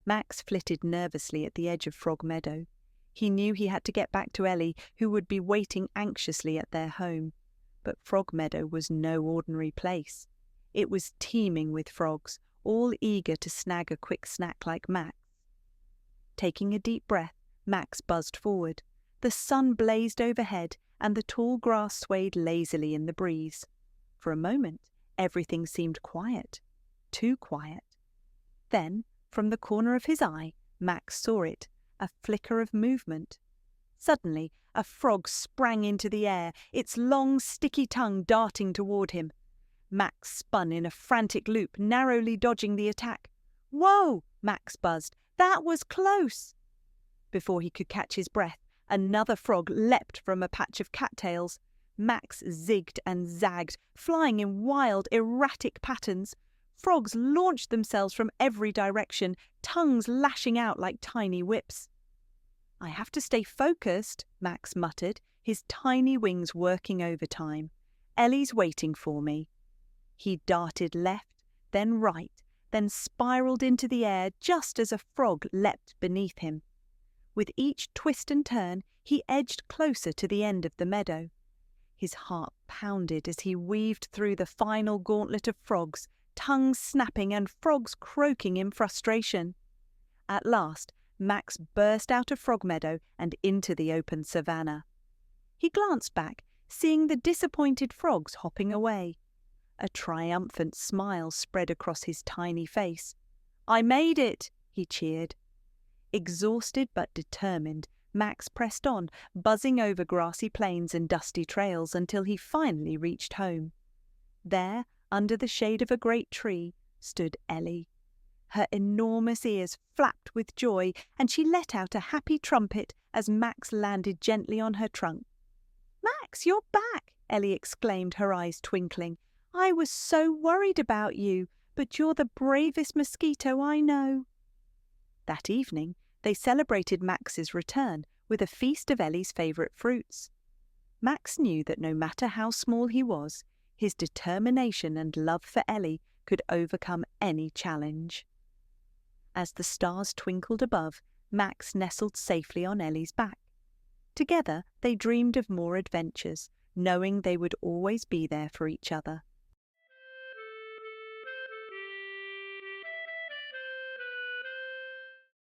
Max flitted nervously at the edge of Frog Meadow. He knew he had to get back to Ellie, who would be waiting anxiously at their home. But Frog Meadow was no ordinary place. It was teeming with frogs, all eager to snag a quick snack like Max. Taking a deep breath, Max buzzed forward. The sun blazed overhead, and the tall grass swayed lazily in the breeze. For a moment, everything seemed quiet. Too quiet. Then, from the corner of his eye, Max saw it, a flicker of movement. Suddenly, a frog sprang into the air, its long, sticky tongue darting toward him. Max spun in a frantic loop, narrowly dodging the attack. "Whoa!" Max buzzed. "That was close!" Before he could catch his breath, another frog leapt from a patch of cattails. Max zigged and zagged, flying in wild, erratic patterns. Frogs launched themselves from every direction, tongues lashing out like tiny whips. "I have to stay focused," Max muttered, his tiny wings working overtime. "Ellie's waiting for me." He darted left, then right, then spiraled into the air just as a frog leapt beneath him. With each twist and turn, he edged closer to the end of the meadow. His heart pounded as he weaved through the final gauntlet of frogs, tongues snapping and frogs croaking in frustration. At last, Max burst out of Frog Meadow and into the open savannah. He glanced back, seeing the disappointed frogs hopping away. A triumphant smile spread across his tiny face. "I made it!" he cheered. Exhausted but determined, Max pressed on, buzzing over grassy plains and dusty trails until he finally reached home. There, under the shade of a great tree, stood Ellie. Her enormous ears flapped with joy, and she let out a happy trumpet as Max landed gently on her trunk. "Max, you're back!" Ellie exclaimed, her eyes twinkling. "I was so worried about you, but you're the bravest mosquito I know." That evening, they celebrated Max's return with a feast of Ellie's favourite fruits. Max knew that no matter how small he was, his determination and love for Ellie could overcome any challenge. As the stars twinkled above, Max nestled safely on Ellie's back. Together they dreamed of more adventures, knowing they would always be there for each other.